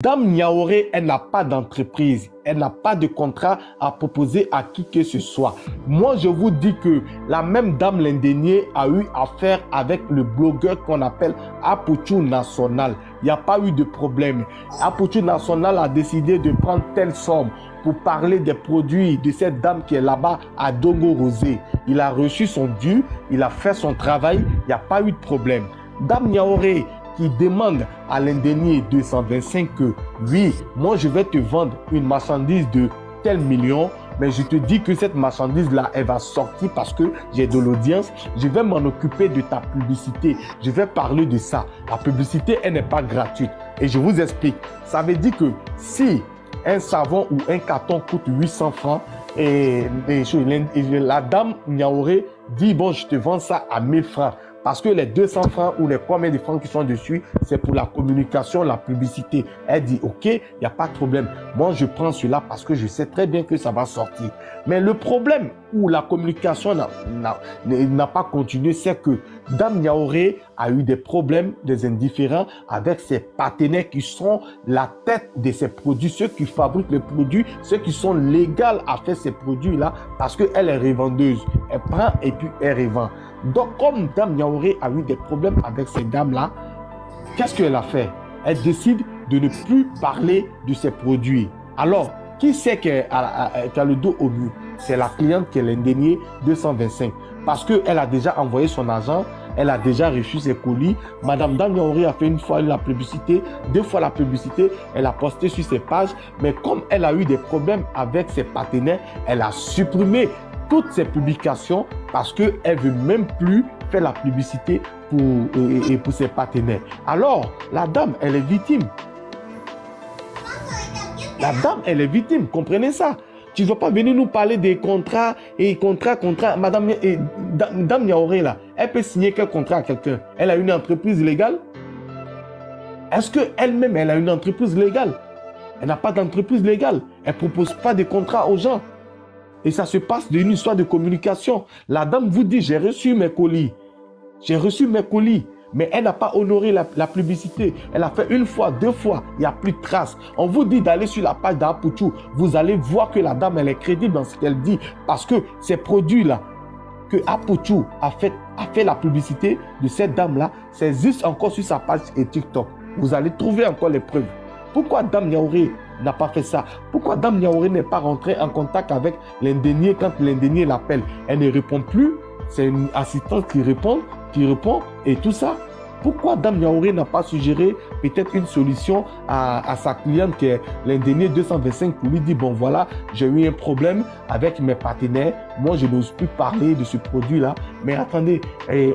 Dame Niaouré, elle n'a pas d'entreprise, elle n'a pas de contrat à proposer à qui que ce soit. Moi, je vous dis que la même Dame Lindenier a eu affaire avec le blogueur qu'on appelle Apuchu National. Il n'y a pas eu de problème. Apuchu National a décidé de prendre telle somme pour parler des produits de cette dame qui est là-bas à Dogo Rosé. Il a reçu son dû, il a fait son travail, il n'y a pas eu de problème. Dame Niaouré, qui demande à l'Indenier 225 que oui, moi je vais te vendre une marchandise de tel million, mais je te dis que cette marchandise-là, elle va sortir parce que j'ai de l'audience. Je vais m'en occuper de ta publicité. Je vais parler de ça. La publicité, elle n'est pas gratuite. Et je vous explique. Ça veut dire que si un savon ou un carton coûte 800 francs, et la dame Niaouré dit, bon, je te vends ça à 1000 francs. Parce que les 200 francs ou les combien de francs qui sont dessus, c'est pour la communication, la publicité. Elle dit, ok, il n'y a pas de problème. Moi, je prends cela parce que je sais très bien que ça va sortir. Mais le problème où la communication n'a pas continué, c'est que Dame Niaouré a eu des problèmes, des indifférents avec ses partenaires qui sont la tête de ces produits, ceux qui fabriquent les produits, ceux qui sont légaux à faire ces produits-là parce qu'elle est revendeuse. Elle prend et puis elle revend. Donc, comme Dame Niaouré a eu des problèmes avec ces dames-là, qu'est-ce qu'elle a fait? Elle décide de ne plus parler de ces produits. Alors, qui c'est qui a le dos au mur? C'est la cliente qui est l'Indenier 225. Parce qu'elle a déjà envoyé son argent, elle a déjà reçu ses colis. Madame Dame Niaouré a fait une fois la publicité, deux fois la publicité, elle a posté sur ses pages. Mais comme elle a eu des problèmes avec ses partenaires, elle a supprimé toutes ses publications parce qu'elle ne veut même plus faire la publicité pour ses partenaires. Alors, la dame, elle est victime. La dame, elle est victime. Comprenez ça. Tu ne vas pas venir nous parler des contrats et contrats. Madame Dame Niaouré, là, elle peut signer quel contrat à quelqu'un? Elle a une entreprise légale? Est-ce qu'elle-même, elle a une entreprise légale? Elle n'a pas d'entreprise légale. Elle ne propose pas de contrat aux gens. Et ça se passe d'une histoire de communication. La dame vous dit, j'ai reçu mes colis. J'ai reçu mes colis. Mais elle n'a pas honoré la publicité. Elle a fait une fois, deux fois. Il n'y a plus de traces. On vous dit d'aller sur la page d'Apuchu. Vous allez voir que la dame, elle est crédible dans ce qu'elle dit. Parce que ces produits-là, que Apuchu a fait la publicité de cette dame-là, ça existe encore sur sa page et TikTok. Vous allez trouver encore les preuves. Pourquoi Dame Niaouré n'a pas fait ça? Pourquoi Dame Niaouré n'est pas rentrée en contact avec l'Indenier quand l'Indenier l'appelle? Elle ne répond plus. C'est une assistante qui répond et tout ça. Pourquoi Dame Niaouré n'a pas suggéré peut-être une solution à sa cliente qui est l'Indenier 225 pour lui dire, bon voilà, j'ai eu un problème avec mes partenaires. Moi, je n'ose plus parler de ce produit-là. Mais attendez,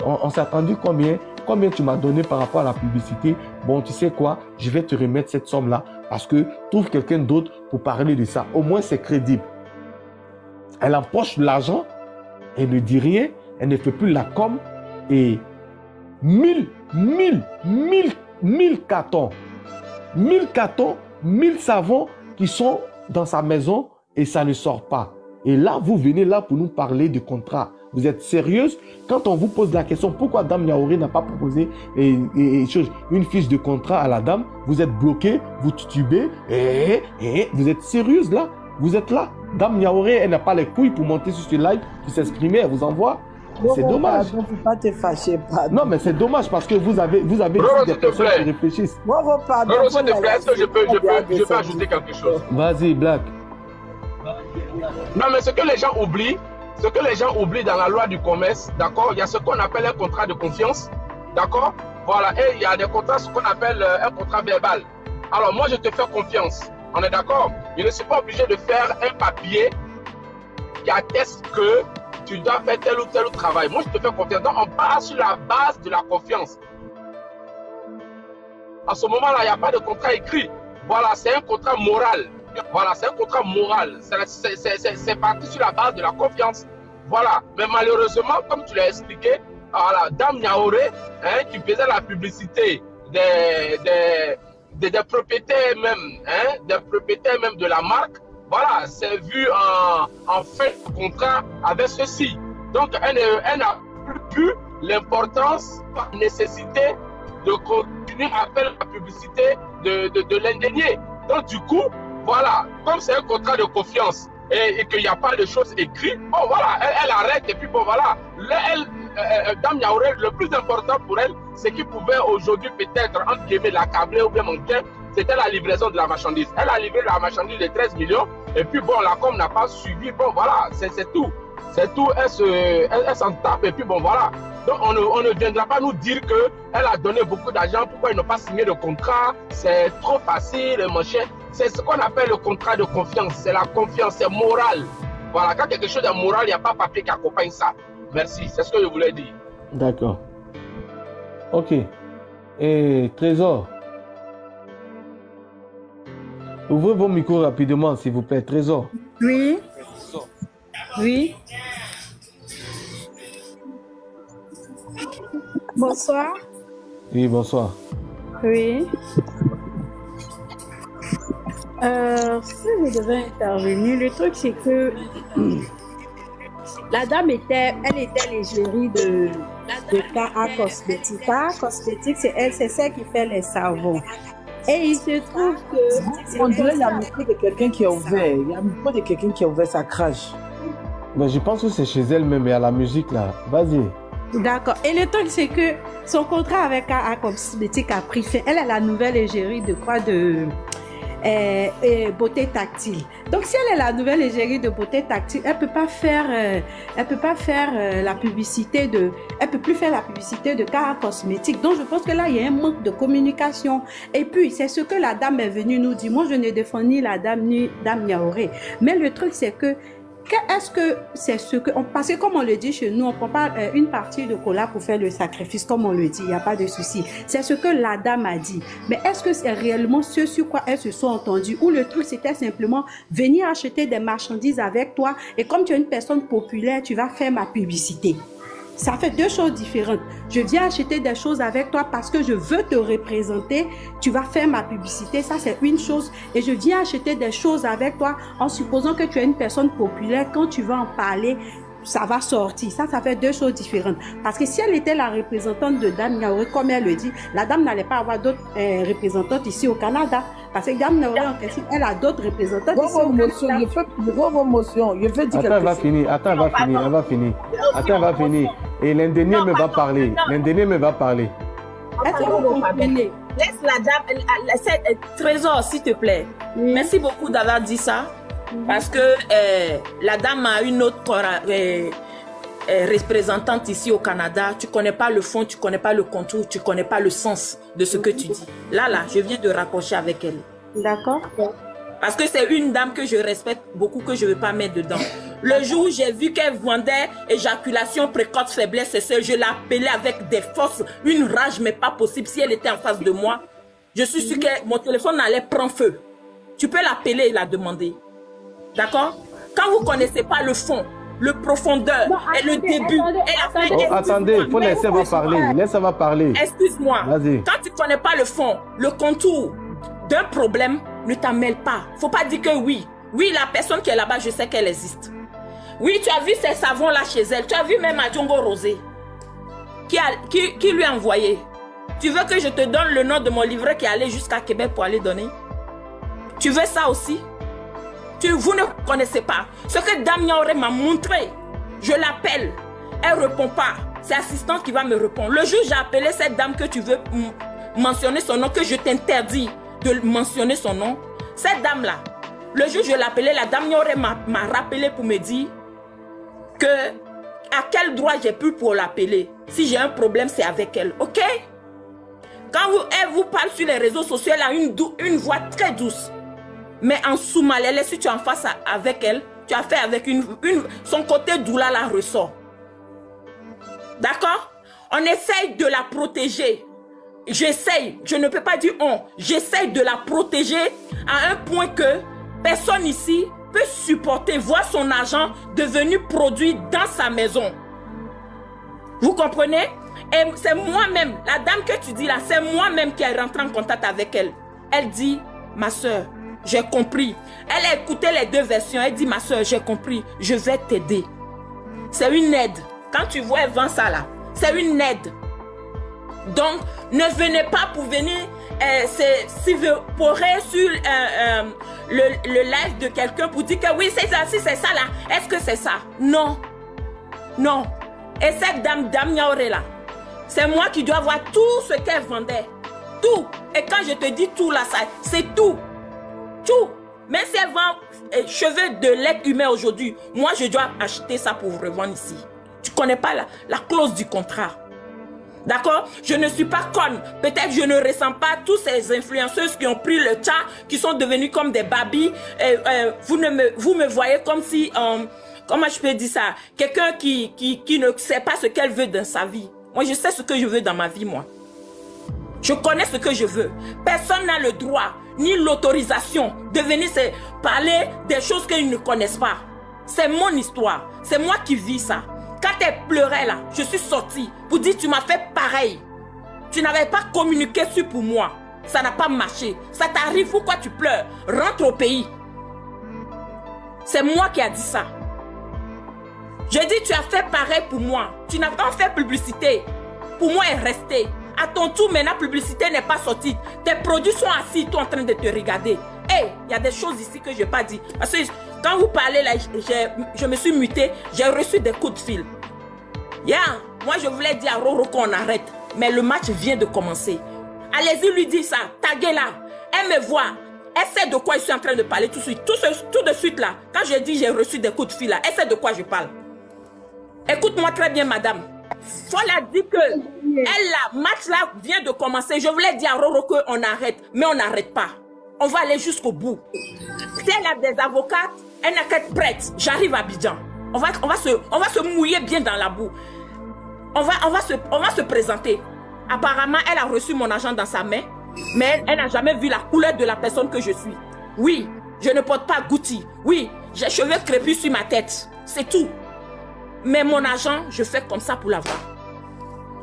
on s'est attendu combien? Combien tu m'as donné par rapport à la publicité? Bon, tu sais quoi? Je vais te remettre cette somme-là parce que trouve quelqu'un d'autre pour parler de ça. Au moins, c'est crédible. Elle empoche l'argent, elle ne dit rien, elle ne fait plus la com et 1000 cartons, 1000 savons qui sont dans sa maison et ça ne sort pas. Et là, vous venez là pour nous parler de contrat. Vous êtes sérieuse? Quand on vous pose la question, pourquoi Dame Niaouré n'a pas proposé une fiche de contrat à la dame? Vous êtes bloqué, vous titubez, vous êtes sérieuse là? Vous êtes là? Dame Niaouré, elle n'a pas les couilles pour monter sur ce live, pour s'exprimer, elle vous envoie. C'est dommage. Il ne faut pas te fâcher, pardon. Non, mais c'est dommage parce que vous avez dit des personnes qui réfléchissent. Pardon. Non, s'il te plaît, est-ce que je peux ajouter quelque chose? Vas-y, Black. Non, mais ce que les gens oublient dans la loi du commerce, d'accord, il y a ce qu'on appelle un contrat de confiance, d'accord, voilà, et il y a des contrats, ce qu'on appelle un contrat verbal. Alors, moi, je te fais confiance, on est d'accord? Je ne suis pas obligé de faire un papier qui atteste que tu dois faire tel ou tel travail. Moi, je te fais confiance. Donc, on part sur la base de la confiance. À ce moment-là, il n'y a pas de contrat écrit. Voilà, c'est un contrat moral. Voilà, c'est un contrat moral. C'est parti sur la base de la confiance. Voilà. Mais malheureusement, comme tu l'as expliqué, voilà, Dame Niaouré, qui faisait la publicité des propriétaires même, des propriétaires même de la marque, voilà, c'est vu en fait de contrat avec ceci. Donc, elle n'a plus l'importance, la nécessité de continuer à faire la publicité de l'indénié. Donc du coup, voilà, comme c'est un contrat de confiance et qu'il n'y a pas de choses écrites, bon voilà, elle arrête et puis bon voilà, Dame Yaouré, le plus important pour elle, c'est qu'il pouvait aujourd'hui peut-être, entre guillemets, l'accabler ou bien manquer, c'était la livraison de la marchandise. Elle a livré la marchandise de 13 millions et puis bon, la com n'a pas suivi, bon voilà, c'est tout. C'est tout, elle s'en tape et puis bon voilà. Donc on ne viendra pas nous dire qu'elle a donné beaucoup d'argent, pourquoi ils n'ont pas signé de contrat, c'est trop facile, machin. C'est ce qu'on appelle le contrat de confiance, c'est la confiance, c'est moral. Voilà, quand quelque chose est moral, il n'y a pas papier qui accompagne ça. Merci, c'est ce que je voulais dire. D'accord. Ok. Et Trésor, ouvrez vos micros rapidement, s'il vous plaît. Trésor. Oui. Oui. Bonsoir. Oui, bonsoir. Oui. Si je devais intervenir, le truc c'est que la dame elle était l'égérie de K.A. Cosmétique. K.A. Cosmétique, c'est celle qui fait les savons. Et il se trouve que... On dirait qu'il y a un micro de quelqu'un qui est ouvert. Il y a un micro de quelqu'un qui est ouvert, ça crache. Mais je pense que c'est chez elle-même, il y a la musique là. Vas-y. D'accord. Et le truc, c'est que son contrat avec K.A. Cosmétique a pris fin. Elle est la nouvelle égérie de quoi? De beauté tactile. Donc, si elle est la nouvelle égérie de beauté tactile, elle peut pas faire la publicité de... Elle peut plus faire la publicité de K.A. Cosmétique. Donc, je pense que là, il y a un manque de communication. Et puis, c'est ce que la dame est venue nous dire. Moi, je ne défends ni la dame, ni Dame Yaouré. Mais le truc, c'est que est-ce que c'est ce que... Parce que comme on le dit chez nous, on ne prend pas une partie de cola pour faire le sacrifice, comme on le dit, il n'y a pas de souci. C'est ce que la dame a dit. Mais est-ce que c'est réellement ce sur quoi elles se sont entendues? Ou le truc, c'était simplement venir acheter des marchandises avec toi et comme tu es une personne populaire, tu vas faire ma publicité. Ça fait deux choses différentes. Je viens acheter des choses avec toi parce que je veux te représenter. Tu vas faire ma publicité. Ça, c'est une chose. Et je viens acheter des choses avec toi en supposant que tu es une personne populaire. Quand tu vas en parler, ça va sortir. Ça fait deux choses différentes. Parce que si elle était la représentante de Dame Yaouré, comme elle le dit, la dame n'allait pas avoir d'autres représentantes ici au Canada. Parce que Dame Yaouré, en question, elle a d'autres représentantes ici au Canada. Je vais dire Attends, elle va finir. Attends, elle va finir. Elle va finir. Attends, elle va finir. Et l'indénié me va parler. L'indénié me va parler. Est-ce que vous comprenez? Laisse la dame, Trésor, s'il te plaît. Merci beaucoup d'avoir dit ça. Parce que la dame a une autre représentante ici au Canada. Tu ne connais pas le fond, tu ne connais pas le contour, tu ne connais pas le sens de ce que tu dis. Là, je viens de raccrocher avec elle. D'accord. Parce que c'est une dame que je respecte beaucoup, que je ne veux pas mettre dedans. Le jour où j'ai vu qu'elle vendait éjaculation précoce, faiblesse, je l'appelais avec des forces, une rage, mais pas possible. Si elle était en face de moi, je suis sûre que mon téléphone allait prendre feu. Tu peux l'appeler et la demander. D'accord? Quand vous ne connaissez pas le fond, le profondeur et le début et la fin... Attendez, il faut laisser elle va parler. Laisse elle va parler. Excuse-moi. Vas-y. Quand tu ne connais pas le fond, le contour d'un problème, ne t'en mêle pas. Il ne faut pas dire que oui. Oui, la personne qui est là-bas, je sais qu'elle existe. Oui, tu as vu ces savons-là chez elle. Tu as vu même Adjongo Rosé qui lui a envoyé. Tu veux que je te donne le nom de mon livret qui est allé jusqu'à Québec pour aller donner? Tu veux ça aussi? Vous ne connaissez pas. Ce que Dame Yaouré m'a montré, je l'appelle. Elle ne répond pas. C'est l'assistante qui va me répondre. Le jour où j'ai appelé cette dame que tu veux mentionner son nom, que je t'interdis de mentionner son nom, cette dame-là, le jour où je l'appelais, la Dame Yaouré m'a rappelé pour me dire que à quel droit j'ai pu pour l'appeler. Si j'ai un problème, c'est avec elle. Ok? Quand elle vous parle sur les réseaux sociaux, elle a une voix très douce. Mais en sous-malais, si tu es en face avec elle, tu as fait avec son côté doux là ressort. D'accord? On essaye de la protéger. J'essaye, je ne peux pas dire on. J'essaye de la protéger à un point que personne ici peut supporter, voir son argent devenu produit dans sa maison. Vous comprenez? Et c'est moi-même, la dame que tu dis là, c'est moi-même qui est rentré en contact avec elle. Elle dit, ma soeur, j'ai compris. Elle a écouté les deux versions. Elle dit, ma soeur, j'ai compris. Je vais t'aider. C'est une aide. Quand tu vois, elle vend ça là. C'est une aide. Donc, ne venez pas pour venir s'évaporer sur le live de quelqu'un pour dire que oui, c'est ça, si c'est ça là. Est-ce que c'est ça? Non. Non. Et cette dame Niaoré là, c'est moi qui dois voir tout ce qu'elle vendait. Tout. Et quand je te dis tout là, c'est tout. Tout. Même si elle vend cheveux de l'être humain aujourd'hui, moi je dois acheter ça pour revendre ici. Tu ne connais pas la clause du contrat. D'accord? Je ne suis pas conne. Peut-être je ne ressens pas tous ces influenceuses qui ont pris le chat, qui sont devenus comme des babies. Vous me voyez comme si, comment je peux dire ça? Quelqu'un qui ne sait pas ce qu'elle veut dans sa vie. Moi, je sais ce que je veux dans ma vie, moi. Je connais ce que je veux. Personne n'a le droit, ni l'autorisation de venir parler des choses qu'ils ne connaissent pas. C'est mon histoire. C'est moi qui vis ça. Quand elle pleurait là, je suis sortie pour dire tu m'as fait pareil. Tu n'avais pas communiqué sur pour moi. Ça n'a pas marché. Ça t'arrive, pourquoi tu pleures? Rentre au pays. C'est moi qui a dit ça. Je dis tu as fait pareil pour moi. Tu n'as pas fait publicité. Pour moi, elle est restée. À ton tour, maintenant, la publicité n'est pas sortie. Tes produits sont assis, toi en train de te regarder. Hey, il y a des choses ici que je n'ai pas dit. Parce que quand vous parlez là, je me suis mutée, j'ai reçu des coups de fil. Moi je voulais dire à Roro qu'on arrête. Mais le match vient de commencer. Allez-y lui dire ça, taguez là. Elle me voit. Elle sait de quoi je suis en train de parler tout de suite. Tout de suite là. Quand je dis j'ai reçu des coups de fil là, elle sait de quoi je parle. Écoute-moi très bien madame. Faut la dire que le match là vient de commencer. Je voulais dire à Roro qu'on arrête. Mais on n'arrête pas. On va aller jusqu'au bout. Si elle a des avocates, elle n'a qu'à être prête. J'arrive à Abidjan. On va se mouiller bien dans la boue. On va se présenter. Apparemment, elle a reçu mon argent dans sa main, mais elle n'a jamais vu la couleur de la personne que je suis. Oui, je ne porte pas Gucci. Oui, j'ai cheveux crépus sur ma tête. C'est tout. Mais mon argent, je fais comme ça pour l'avoir.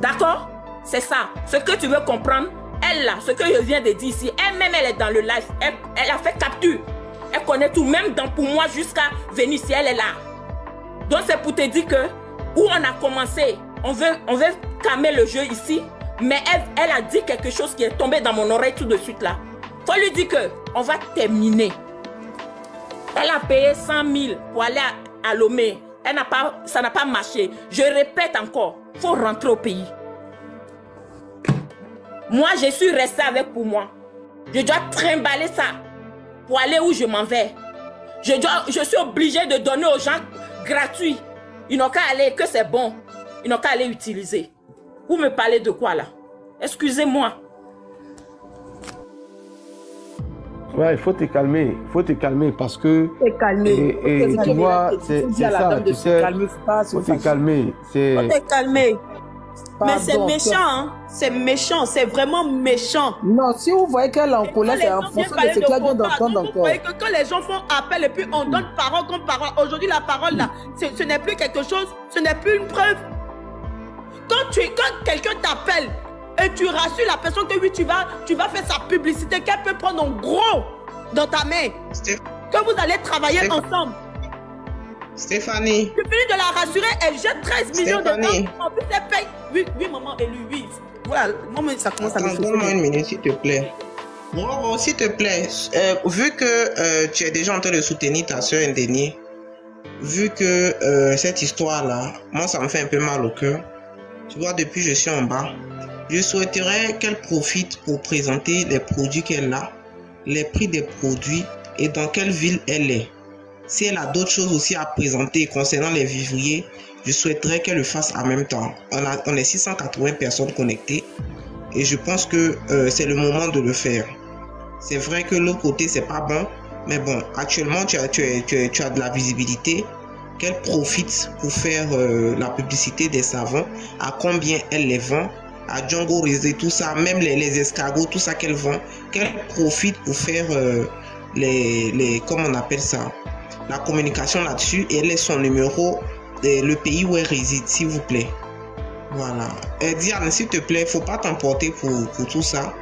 D'accord? C'est ça. Ce que tu veux comprendre, elle là, ce que je viens de dire ici, elle-même, elle est dans le live. Elle a fait capture. Elle connaît tout, même pour moi, jusqu'à venir ici, elle est là. Donc, c'est pour te dire que, où on a commencé, on veut calmer le jeu ici, mais elle a dit quelque chose qui est tombé dans mon oreille tout de suite là. Faut lui dire que, on va terminer. Elle a payé 100 000 pour aller à Lomé. Ça n'a pas marché. Je répète encore, il faut rentrer au pays. Moi, je suis restée avec pour moi. Je dois trimballer ça pour aller où je m'en vais. Je suis obligée de donner aux gens gratuits. Ils n'ont qu'à aller, que c'est bon. Ils n'ont qu'à aller utiliser. Vous me parlez de quoi là? Excusez-moi. Ouais, il faut te calmer. Il faut te calmer parce que... Te calmer. Et tu vois, c'est ça, tu sais. Il faut te calmer. Il faut te calmer. Mais c'est méchant, hein? C'est méchant, c'est vraiment méchant. Non, si vous voyez qu'elle est en colère, c'est en fonction de ce qu'elle vient d'entendre encore. Vous voyez que quand les gens font appel et puis on donne parole comme parole, aujourd'hui la parole là, ce n'est plus quelque chose, ce n'est plus une preuve. Quand quelqu'un t'appelle et tu rassures la personne que oui, tu vas faire sa publicité, qu'elle peut prendre en gros dans ta main, que vous allez travailler ensemble. Stéphanie. Tu finis de la rassurer, elle jette 13 millions de dollars. En plus, elle paye. Oui, maman, et lui, oui. Voilà, moi, ça commence à me chauffer. Donne-moi une minute, s'il te plaît. Bon, s'il te plaît, vu que tu es déjà en train de soutenir ta soeur Ndénié, vu que cette histoire-là, moi, ça me fait un peu mal au cœur. Tu vois, depuis je suis en bas, je souhaiterais qu'elle profite pour présenter les produits qu'elle a, les prix des produits et dans quelle ville elle est. Si elle a d'autres choses aussi à présenter concernant les vivriers, je souhaiterais qu'elle le fasse en même temps. On est 680 personnes connectées et je pense que c'est le moment de le faire. C'est vrai que l'autre côté, c'est pas bon, mais bon, actuellement, tu as de la visibilité. Qu'elle profite pour faire la publicité des savons, à combien elle les vend, à Django Rizé, tout ça, même les escargots, tout ça qu'elle vend, qu'elle profite pour faire comment on appelle ça, la communication là-dessus et laisse son numéro, le pays où elle réside, s'il vous plaît. Voilà. Et Diane, s'il te plaît, faut pas t'emporter pour tout ça.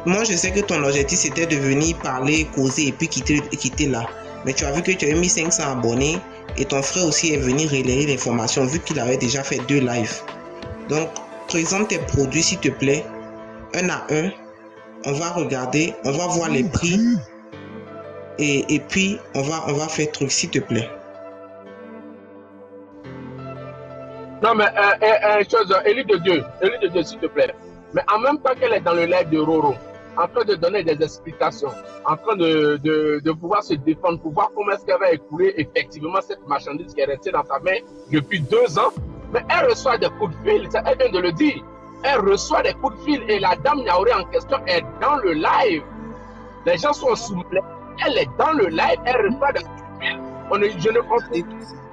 Moi, je sais que ton objectif, c'était de venir parler, causer et puis quitter là. Mais tu as vu que tu as mis 500 abonnés et ton frère aussi est venu relayer l'information vu qu'il avait déjà fait 2 lives. Donc, présente tes produits, s'il te plaît, un à un. on va regarder, on va voir les prix et puis on va faire truc, s'il te plaît. Non, mais chose, Élie de Dieu, s'il te plaît. Mais en même temps qu'elle est dans le live de Roro, en train de donner des explications, en train de pouvoir se défendre, pour voir comment est-ce qu'elle va écouler effectivement cette marchandise qui est restée dans sa main depuis 2 ans, mais elle reçoit des coups de fil, elle vient de le dire. Elle reçoit des coups de fil et la dame Niaouré en question est dans le live. Les gens sont soumis. Elle est dans le live, elle reçoit des coups de fil. Je ne comprends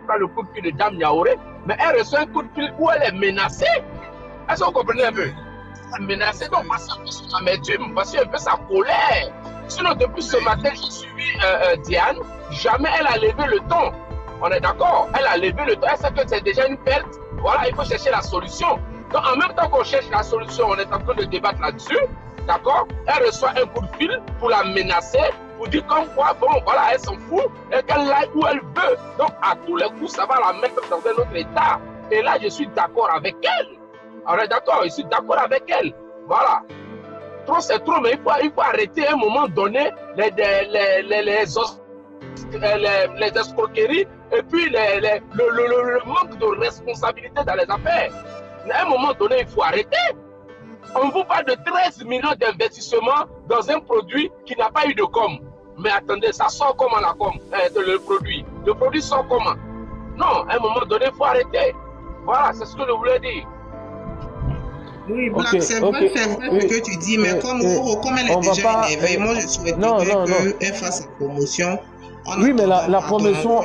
pas le coup de fil de dame Niaouré, mais elle reçoit un coup de fil où elle est menacée. Est-ce que vous comprenez un peu? Elle est menacée, donc parce que son amertume, parce qu'un peu sa colère. Sinon, depuis ce matin, j'ai suivi Diane, jamais elle a levé le ton. On est d'accord? Elle a levé le ton, elle sait que c'est déjà une perte. Voilà, il faut chercher la solution. Donc, en même temps qu'on cherche la solution, on est en train de débattre là-dessus, d'accord? Elle reçoit un coup de fil pour la menacer, pour dire comme quoi, bon, voilà, elle s'en fout, et qu'elle aille où elle veut. Donc, à tous les coups, ça va la mettre dans un autre état. Et là, je suis d'accord avec elle. On est d'accord, je suis d'accord avec elle. Voilà. Trop, c'est trop, mais il faut arrêter à un moment donné les escroqueries et puis le manque de responsabilité dans les affaires. À un moment donné, il faut arrêter. On vous parle de 13 millions d'investissements dans un produit qui n'a pas eu de com. Mais attendez, ça sort comment la com, le produit? Le produit sort comment? Non, à un moment donné, il faut arrêter. Voilà, c'est ce que je voulais dire. Oui, Black, c'est vrai ce que tu dis, mais comme elle est déjà énervée, moi je souhaiterais qu'elle fasse sa promotion. Oui, mais la promotion,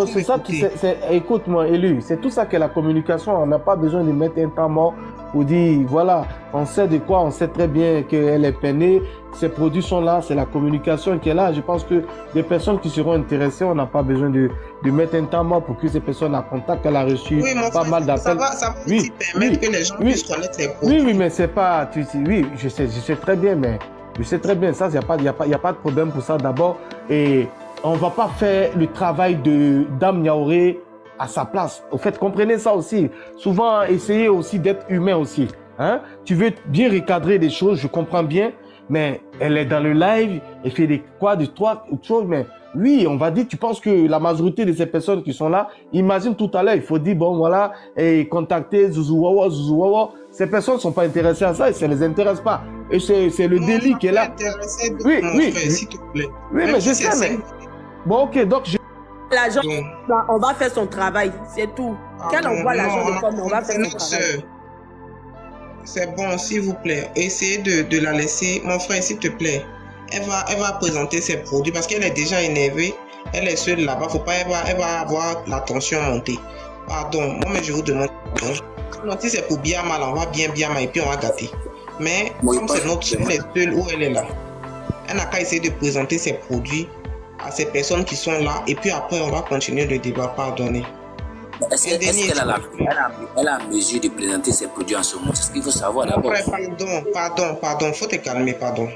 c'est ça qui, écoute-moi, Élu, c'est tout ça que la communication, on n'a pas besoin de mettre un temps mort pour dire, voilà, on sait de quoi, on sait très bien qu'elle est peinée, ces produits sont là, c'est la communication qui est là. Je pense que des personnes qui seront intéressées, on n'a pas besoin de mettre un temps mort pour que ces personnes la contactent, qu'elle a reçu pas mal d'appels. Ça va aussi permettre que les gens puissent connaître les produits. Oui, mais c'est pas, oui, je sais très bien, mais je sais très bien, ça, il n'y a pas de problème pour ça d'abord. Et on ne va pas faire le travail de Dame Niaouré à sa place. Au fait, comprenez ça aussi. Souvent, essayez aussi d'être humain aussi. Hein? Tu veux bien recadrer des choses, je comprends bien, mais elle est dans le live, elle fait des choses, mais oui, on va dire, tu penses que la majorité de ces personnes qui sont là, imagine tout à l'heure, il faut dire, bon, voilà, et contacter Zouzouawa. Ces personnes ne sont pas intéressées à ça et ça ne les intéresse pas. Et c'est le délit qui est là. Oui, s'il te plaît. Oui, mais je sais, mais... Bon, ok, donc L'agent, on va faire son travail, c'est tout. Quand on voit l'agent de com, on va faire son travail. C'est bon, s'il vous plaît. Essayez de la laisser. Mon frère, s'il te plaît. Elle va présenter ses produits parce qu'elle est déjà énervée. Elle est seule là-bas. Faut pas, elle va avoir la tension montée. Pardon, moi, mais je vous demande. Non, si c'est pour bien mal, on va bien mal et puis on va gâter. Mais comme c'est elle est seule où elle est là. Elle n'a qu'à essayer de présenter ses produits à ces personnes qui sont là et puis après on va continuer le débat. Pardonnez. Est-ce qu'elle a mesure de présenter ses produits en ce moment? C'est ce qu'il faut savoir d'abord. Pardon, faut te calmer, pardon.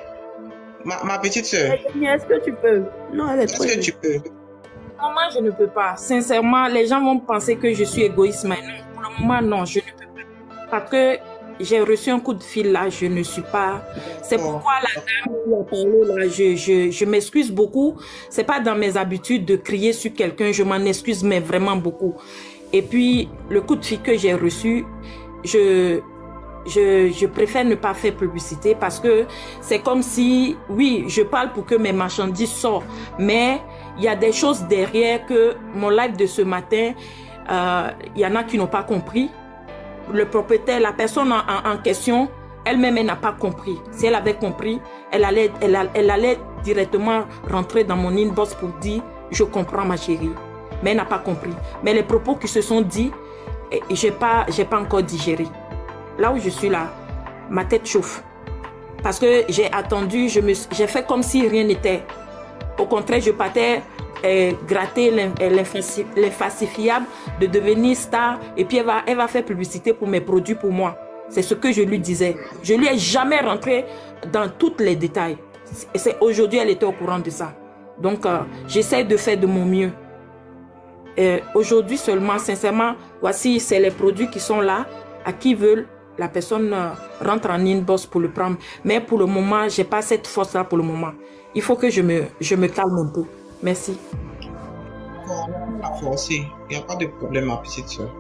Ma petite soeur. Est-ce que tu peux? Non, elle est Est-ce que tu peux? Non, moi je ne peux pas. Sincèrement, les gens vont penser que je suis égoïste, mais non, pour le moment, non, je ne peux pas. Parce que j'ai reçu un coup de fil là, je ne suis pas. C'est pourquoi la dame qui a parlé là, je m'excuse beaucoup. C'est pas dans mes habitudes de crier sur quelqu'un, je m'en excuse, mais vraiment beaucoup. Et puis, le coup de fil que j'ai reçu, je préfère ne pas faire publicité parce que c'est comme si, oui, je parle pour que mes marchandises sortent, mais il y a des choses derrière que mon live de ce matin, il y en a qui n'ont pas compris. Le propriétaire, la personne en question, elle-même, elle n'a pas compris. Si elle avait compris, elle allait directement rentrer dans mon inbox pour dire « Je comprends ma chérie ». Mais elle n'a pas compris. Mais les propos qui se sont dits, j'ai pas encore digéré. Là où je suis là, ma tête chauffe. Parce que j'ai attendu, j'ai fait comme si rien n'était. Au contraire, je partais gratter l'infalsifiable de devenir star et puis elle va faire publicité pour mes produits pour moi. C'est ce que je lui disais. Je lui ai jamais rentré dans tous les détails. C'est aujourd'hui elle était au courant de ça. Donc j'essaie de faire de mon mieux. Aujourd'hui seulement, sincèrement, voici c'est les produits qui sont là. À qui veulent, la personne rentre en inbox pour le prendre. Mais pour le moment, j'ai pas cette force-là pour le moment. Il faut que je me calme un peu. Merci. On va la forcer. Il n'y a pas de problème, ma petite soeur.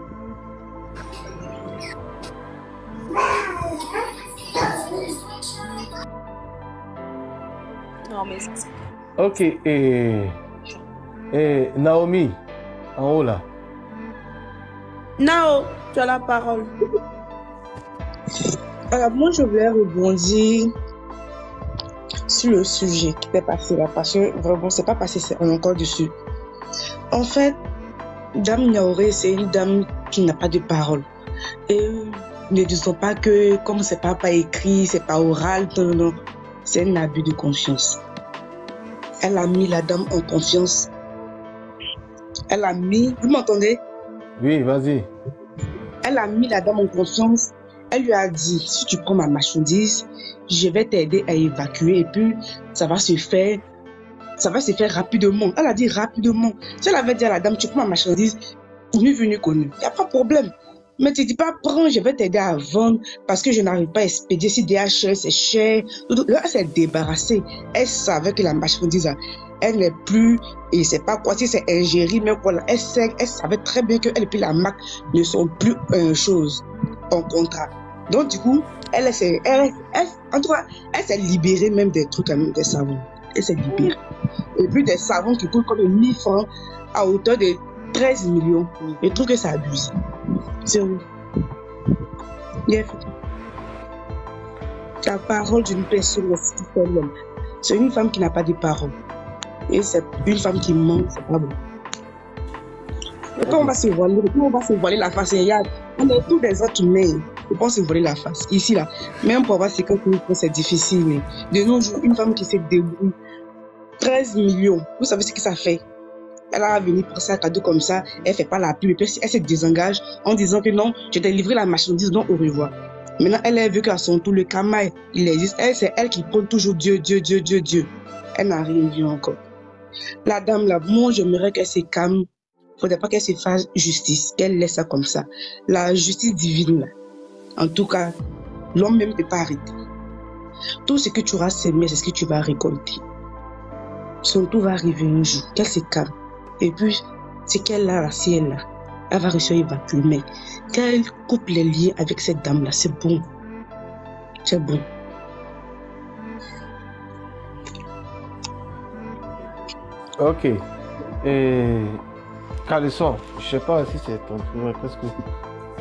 Non, mais... Ok, et Naomi, en haut là. Nao, tu as la parole. Alors, moi, je voulais rebondir sur le sujet qui est passé là, parce que vraiment, c'est pas passé, c'est encore dessus. En fait, Dame Niaouré, c'est une dame qui n'a pas de parole. Et ne disons pas que, comme c'est pas écrit, c'est pas oral, non, non, c'est un abus de confiance. Elle a mis la dame en confiance. Elle a mis, vous m'entendez? Oui, vas-y. Elle a mis la dame en confiance. Elle lui a dit, si tu prends ma marchandise, je vais t'aider à évacuer et puis ça va se faire rapidement. Elle a dit rapidement. Si elle avait dit à la dame, tu prends ma marchandise, ni vu ni connu, il n'y a pas de problème. Mais tu dis pas, prends, je vais t'aider à vendre parce que je n'arrive pas à expédier. Si DHL c'est cher. Là, elle s'est débarrassée. Elle savait que la marchandise, elle n'est plus, et c'est pas quoi, si c'est ingérie, mais voilà, elle savait très bien qu'elle et puis la marque ne sont plus une chose en contrat. Donc, du coup, elle s'est libérée même des trucs, même des savons. Elle s'est libérée. Et puis des savons qui coûtent comme 1000 francs à hauteur de 13 millions. Je trouve que ça abuse. C'est où? La parole d'une personne, c'est une femme qui n'a pas de parole. Et c'est une femme qui ment, c'est pas bon. Et quand on va se voiler la face, on est tous des autres humains. On peut se voiler la face. Ici, là, même pour avoir 50 000 francs, c'est difficile. Mais de nos jours, une femme qui se débrouille, 13 millions, vous savez ce que ça fait? Elle a venu pour ça, cadeau comme ça, elle fait pas la pub, et puis elle se désengage en disant que non, je t'ai livré la marchandise, donc au revoir. Maintenant, elle a vu qu'à son tour, le karma, il existe. Elle, c'est elle qui prône toujours Dieu, Dieu, Dieu, Dieu, Dieu. Elle n'a rien vu encore. La dame là, moi, j'aimerais qu'elle se calme. Il ne faudrait pas qu'elle se fasse justice, qu'elle laisse ça comme ça. La justice divine là, en tout cas, l'homme même ne peut pas arrêter. Tout ce que tu auras semé, c'est ce que tu vas récolter. Son tour va arriver un jour, qu'elle se calme. Et puis, c'est qu'elle a, si elle a, elle va réussir à évacuer. Mais qu'elle coupe les liens avec cette dame-là, c'est bon. C'est bon. Ok. Et Calisson, je sais pas si c'est ton tour, parce que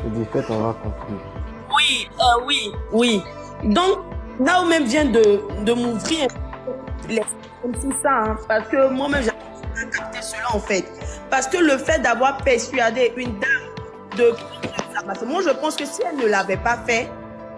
c'est des fêtes, on va conclure. Oui. Donc, Nao même vient de m'ouvrir comme ça, hein, parce que moi-même, j'ai capté cela en fait. Parce que le fait d'avoir persuadé une dame de... Moi, je pense que si elle ne l'avait pas fait,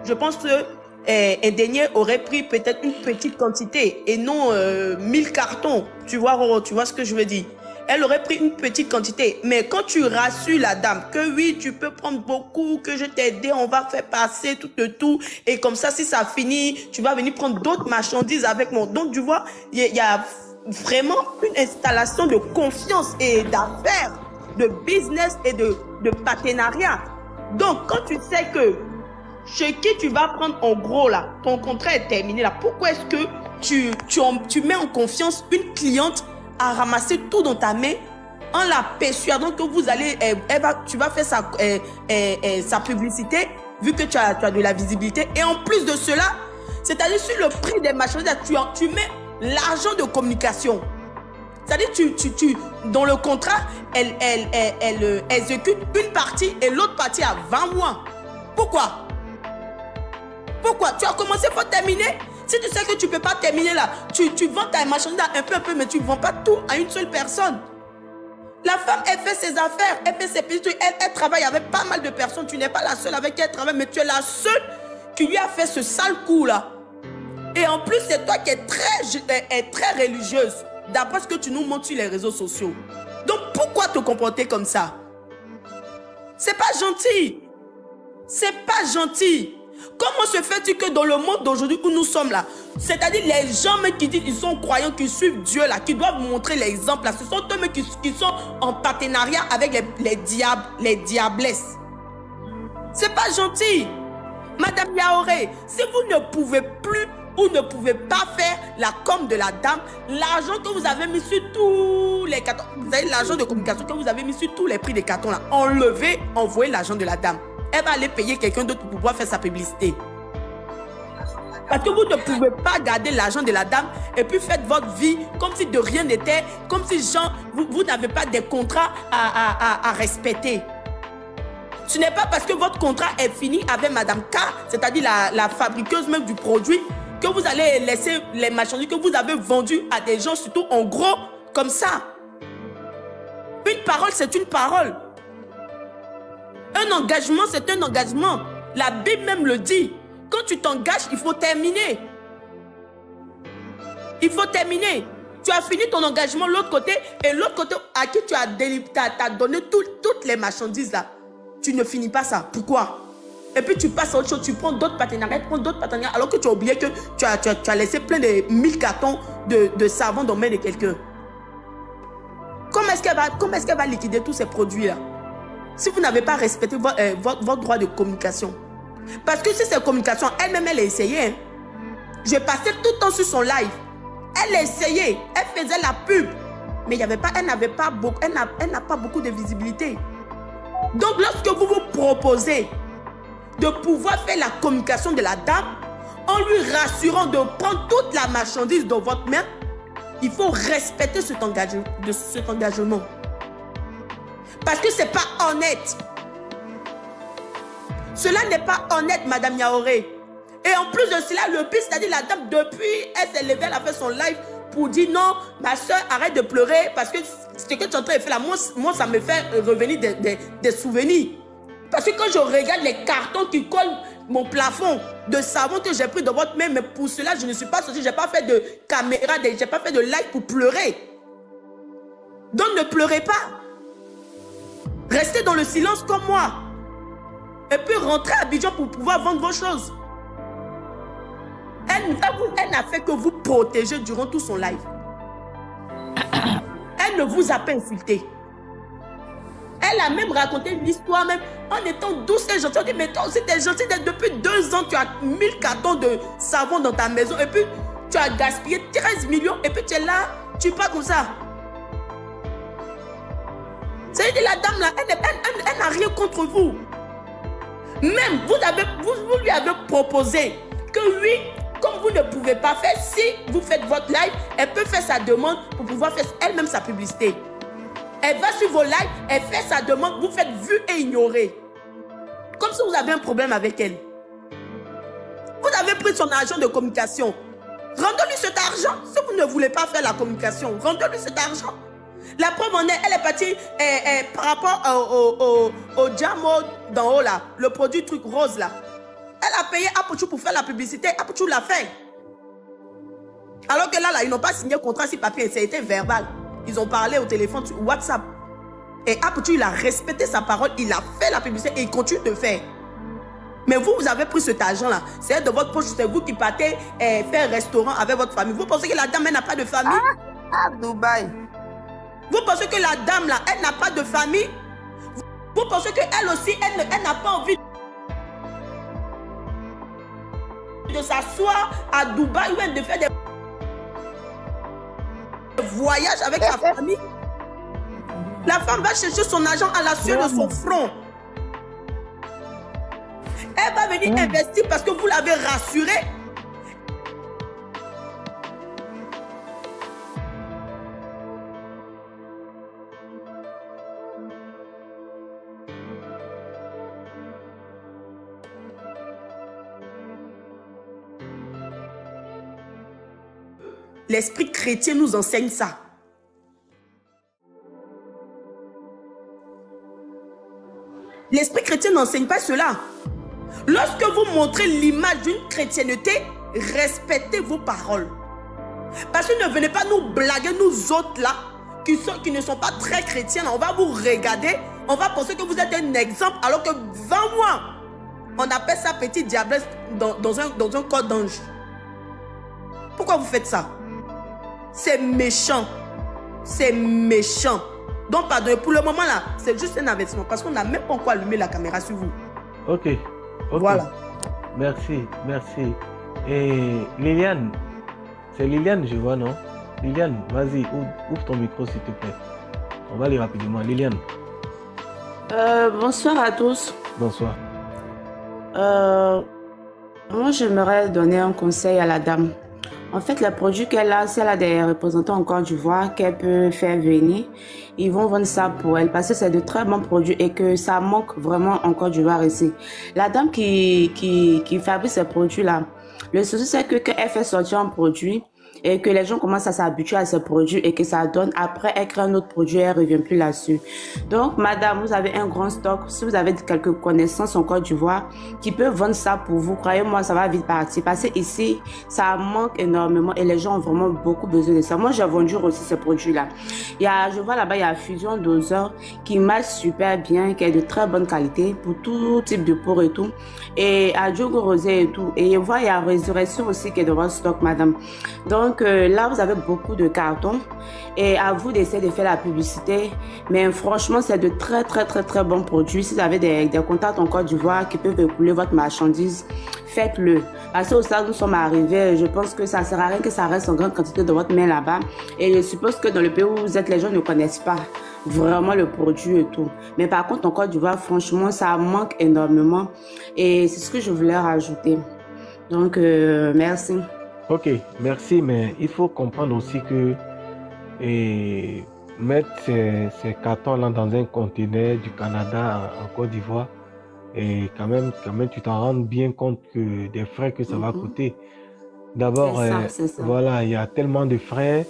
je pense que Indénié aurait pris peut-être une petite quantité et non 1000 cartons. Tu vois ce que je veux dire? Elle aurait pris une petite quantité. Mais quand tu rassures la dame que oui, tu peux prendre beaucoup, que je t'ai aidé, on va faire passer tout. Et comme ça, si ça finit, tu vas venir prendre d'autres marchandises avec moi. Donc, tu vois, il y a vraiment une installation de confiance et d'affaires, de business et de partenariat. Donc, quand tu sais que chez qui tu vas prendre en gros là, ton contrat est terminé là, pourquoi est-ce que tu mets en confiance une cliente à ramasser tout dans ta main en la persuadant que vous allez, tu vas faire sa publicité vu que tu as de la visibilité. Et en plus de cela, c'est-à-dire sur le prix des marchandises, tu mets l'argent de communication. C'est-à-dire dans le contrat, elle exécute une partie et l'autre partie à 20 mois. Pourquoi? Tu as commencé, il faut terminer. Si tu sais que tu ne peux pas terminer là, tu vends ta marchandise un peu, mais tu ne vends pas tout à une seule personne. La femme, elle fait ses affaires, elle fait ses petits trucs, elle travaille avec pas mal de personnes. Tu n'es pas la seule avec qui elle travaille, mais tu es la seule qui lui a fait ce sale coup là. Et en plus, c'est toi qui es très religieuse, d'après ce que tu nous montres sur les réseaux sociaux. Donc, pourquoi te comporter comme ça? C'est pas gentil. C'est pas gentil. Comment se fait-il que dans le monde d'aujourd'hui où nous sommes là, c'est-à-dire les gens qui disent qu'ils sont croyants, qui suivent Dieu là, qui doivent montrer l'exemple là, ce sont eux qui sont en partenariat avec les diablesses. C'est pas gentil. Madame Yaoré, si vous ne pouvez plus ou ne pouvez pas faire la com de la dame, l'argent que vous avez mis sur tous les cartons, vous avez l'argent de communication que vous avez mis sur tous les prix des cartons là, enlevez, envoyez l'argent de la dame. Elle va aller payer quelqu'un d'autre pour pouvoir faire sa publicité. Parce que vous ne pouvez pas garder l'argent de la dame et puis faites votre vie comme si de rien n'était, comme si genre, vous n'avez pas des contrats à respecter. Ce n'est pas parce que votre contrat est fini avec Madame K, c'est-à-dire la fabriqueuse même du produit, que vous allez laisser les marchandises que vous avez vendues à des gens, surtout en gros, comme ça. Une parole, c'est une parole. Un engagement, c'est un engagement. La Bible même le dit. Quand tu t'engages, il faut terminer. Il faut terminer. Tu as fini ton engagement de l'autre côté, et l'autre côté à qui tu as donné toutes les marchandises là. Tu ne finis pas ça. Pourquoi? Et puis tu passes à autre chose, tu prends d'autres partenariats, alors que tu as oublié que tu as laissé plein de 1000 cartons de savon dans les mains de quelqu'un. Comment est-ce qu'elle va liquider tous ces produits-là si vous n'avez pas respecté votre droit de communication? Parce que si c'est communication, elle-même, elle a essayé. Hein. Je passais tout le temps sur son live. Elle a essayé, elle faisait la pub. Mais il y avait pas, elle n'a pas beaucoup de visibilité. Donc, lorsque vous vous proposez de pouvoir faire la communication de la dame, en lui rassurant de prendre toute la marchandise dans votre main, il faut respecter cet engagement. Parce que ce n'est pas honnête. Cela n'est pas honnête, Madame Yaoré. Et en plus de cela, le pire, c'est-à-dire la dame, depuis, elle s'est levée, elle a fait son live pour dire non, ma soeur, arrête de pleurer parce que ce que tu es en train de faire là, moi ça me fait revenir des souvenirs. Parce que quand je regarde les cartons qui collent mon plafond de savon que j'ai pris dans votre main, mais pour cela, je ne suis pas sorti, je n'ai pas fait de caméra, je n'ai pas fait de live pour pleurer. Donc ne pleurez pas. Restez dans le silence comme moi. Et puis rentrez à Abidjan pour pouvoir vendre vos choses. Elle n'a fait que vous protéger durant tout son live. Elle ne vous a pas insulté. Elle a même raconté l'histoire même en étant douce et gentille. On dit, mais toi aussi t'es gentille, depuis 2 ans, tu as 1000 cartons de savon dans ta maison et puis tu as gaspillé 13 millions et puis tu es là, tu parles comme ça. C'est-à-dire la dame là, elle n'a rien contre vous. Même vous lui avez proposé que oui, comme vous ne pouvez pas faire, si vous faites votre live, elle peut faire sa demande pour pouvoir faire elle-même sa publicité. Elle va sur vos lives, elle fait sa demande, vous faites vu et ignorer. Comme si vous avez un problème avec elle. Vous avez pris son argent de communication. Rendez-lui cet argent. Si vous ne voulez pas faire la communication, rendez-lui cet argent. La preuve en est, elle est partie par rapport au Jamo d'en haut là, le produit truc rose là. Elle a payé Apouchou pour faire la publicité, Apouchou l'a fait. Alors que là, ils n'ont pas signé contrat sur papier, ça a été verbal. Ils ont parlé au téléphone, sur WhatsApp. Et Apouchou, il a respecté sa parole, il a fait la publicité et il continue de faire. Mais vous avez pris cet argent-là. C'est de votre poche, c'est vous qui partez faire un restaurant avec votre famille. Vous pensez que la dame, elle n'a pas de famille? Ah, Dubaï. Vous pensez que la dame, là, elle n'a pas de famille? Vous pensez qu'elle aussi, elle n'a pas envie de s'asseoir à Dubaï ou de faire des voyages avec sa famille? La femme va chercher son argent à la sueur de son front. Elle va venir investir parce que vous l'avez rassurée. L'esprit chrétien nous enseigne ça. L'esprit chrétien n'enseigne pas cela. Lorsque vous montrez l'image d'une chrétienté, respectez vos paroles. Parce que ne venez pas nous blaguer, nous autres là, qui ne sont pas très chrétiens. On va vous regarder, on va penser que vous êtes un exemple, alors que 20 mois, on appelle ça petit diablesse dans un corps d'ange. Pourquoi vous faites ça? C'est méchant. C'est méchant. Donc, pardonnez, pour le moment là, c'est juste un avertissement parce qu'on n'a même pas encore allumé la caméra sur vous. Ok. Voilà. Merci, merci. Et Liliane, c'est Liliane, je vois, non? Liliane, vas-y, ouvre ton micro s'il te plaît. On va aller rapidement. Liliane. Bonsoir à tous. Bonsoir. Moi, j'aimerais donner un conseil à la dame. En fait, les produits qu'elle a, si elle a des représentants en Côte d'Ivoire qu'elle peut faire venir, ils vont vendre ça pour elle parce que c'est de très bons produits et que ça manque vraiment en Côte d'Ivoire ici. La dame qui fabrique ces produits-là, le souci c'est que quand elle fait sortir un produit et que les gens commencent à s'habituer à ces produits et que ça donne, après elle crée un autre produit et elle ne revient plus là-dessus. Donc, madame, vous avez un grand stock. Si vous avez quelques connaissances en Côte d'Ivoire qui peuvent vendre ça pour vous, croyez-moi, ça va vite partir. Parce que ici, ça manque énormément et les gens ont vraiment beaucoup besoin de ça. Moi, j'ai vendu aussi ces produits-là. Je vois là-bas, il y a Fusion Doseur qui marche super bien, qui est de très bonne qualité pour tout type de peau et tout. Et à Diogo Rosé et tout. Et je vois, il y a Résurrection aussi qui est dans votre stock, madame. Donc là, vous avez beaucoup de cartons et à vous d'essayer de faire la publicité. Mais franchement, c'est de très bons produits. Si vous avez des contacts en Côte d'Ivoire qui peuvent écouler votre marchandise, faites-le. Parce qu'au stade où nous sommes arrivés, je pense que ça ne sert à rien que ça reste en grande quantité dans votre main là-bas. Et je suppose que dans le pays où vous êtes, les gens ne connaissent pas vraiment le produit et tout. Mais par contre, en Côte d'Ivoire, franchement, ça manque énormément. Et c'est ce que je voulais rajouter. Donc, merci. Ok, merci, mais il faut comprendre aussi que mettre ces cartons-là dans un conteneur du Canada en Côte d'Ivoire, et quand même, tu t'en rends bien compte que des frais que ça va coûter. D'abord, voilà, il y a tellement de frais,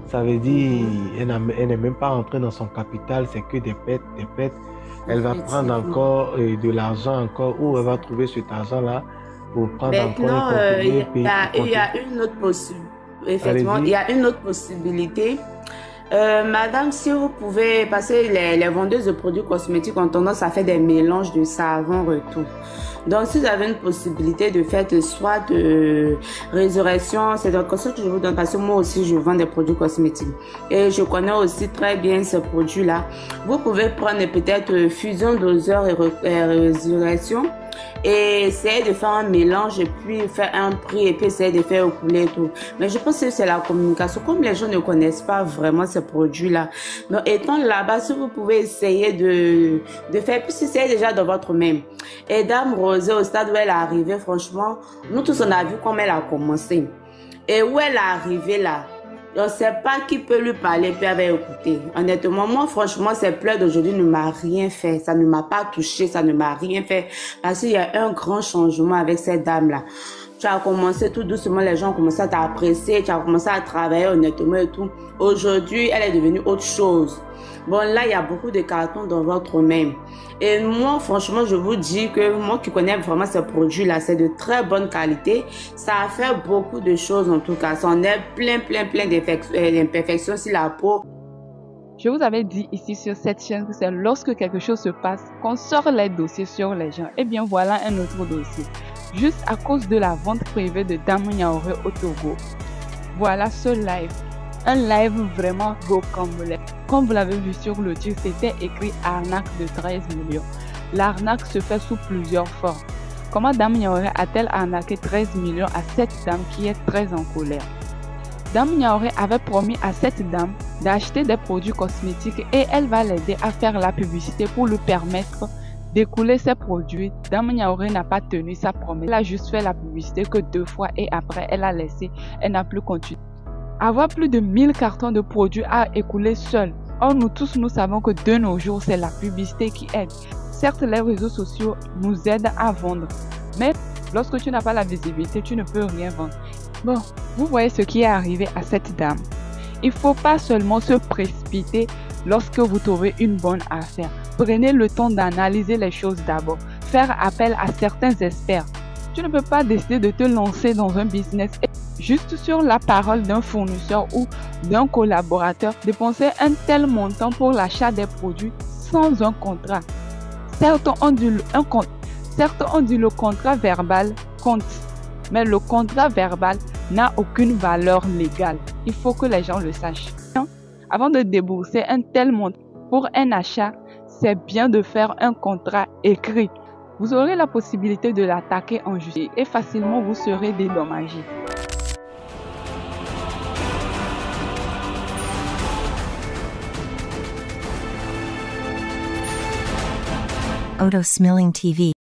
ça veut dire elle n'est même pas rentrée dans son capital, c'est que des pertes. Elle va prendre encore de l'argent encore, où elle va trouver cet argent-là pour prendre encore un conteneur. Il y a une autre possibilité. Effectivement, il y a une autre possibilité. Madame, si vous pouvez, parce que les vendeuses de produits cosmétiques ont tendance à faire des mélanges de savon et tout. Donc, si vous avez une possibilité de faire soit de résurrection, c'est donc ça que je vous donne parce que moi aussi, je vends des produits cosmétiques. Et je connais aussi très bien ces produits-là. Vous pouvez prendre peut-être Fusion Doseur et résurrection et essayer de faire un mélange et puis faire un prix et puis essayer de faire couler et tout. Mais je pense que c'est la communication. Comme les gens ne connaissent pas vraiment ces produits-là, donc étant là-bas, si vous pouvez essayer de faire, puis c'est déjà dans votre main. Et Dame Rosée, au stade où elle est arrivée, franchement, nous tous on a vu comment elle a commencé. Et où elle est arrivée là, je ne sais pas qui peut lui parler, puis elle va écouter. Honnêtement, moi, franchement, ces pleurs d'aujourd'hui ne m'a rien fait. Ça ne m'a pas touché, ça ne m'a rien fait. Parce qu'il y a un grand changement avec cette dame-là. Tu as commencé tout doucement, les gens ont commencé à t'apprécier, tu as commencé à travailler honnêtement et tout. Aujourd'hui, elle est devenue autre chose. Bon, là, il y a beaucoup de cartons dans votre main. Et moi, franchement, je vous dis que moi qui connais vraiment ces produits-là, c'est de très bonne qualité. Ça a fait beaucoup de choses en tout cas. Ça en est plein d'imperfections sur la peau. Je vous avais dit ici sur cette chaîne que c'est lorsque quelque chose se passe qu'on sort les dossiers sur les gens. Eh bien, voilà un autre dossier. Juste à cause de la vente privée de Dame Niaouré au Togo. Voilà ce live. Un live vraiment beau comme vous l'avez vu sur le titre, c'était écrit arnaque de 13 millions. L'arnaque se fait sous plusieurs formes. Comment Dame Niaouré a-t-elle arnaqué 13 millions à cette dame qui est très en colère? Dame Niaouré avait promis à cette dame d'acheter des produits cosmétiques et elle va l'aider à faire la publicité pour lui permettre d'écouler ses produits. Dame Niaouré n'a pas tenu sa promesse. Elle a juste fait la publicité que 2 fois et après elle a laissé, elle n'a plus continué. Avoir plus de 1000 cartons de produits à écouler seul. Or, nous tous, nous savons que de nos jours, c'est la publicité qui aide. Certes, les réseaux sociaux nous aident à vendre. Mais lorsque tu n'as pas la visibilité, tu ne peux rien vendre. Bon, vous voyez ce qui est arrivé à cette dame. Il ne faut pas seulement se précipiter lorsque vous trouvez une bonne affaire. Prenez le temps d'analyser les choses d'abord. Faire appel à certains experts. Tu ne peux pas décider de te lancer dans un business juste sur la parole d'un fournisseur ou d'un collaborateur, dépenser un tel montant pour l'achat des produits sans un contrat. Certes, on dit le contrat verbal compte, mais le contrat verbal n'a aucune valeur légale. Il faut que les gens le sachent. Avant de débourser un tel montant pour un achat, c'est bien de faire un contrat écrit. vous aurez la possibilité de l'attaquer en justice et facilement vous serez dédommagé. Oto Smelling TV.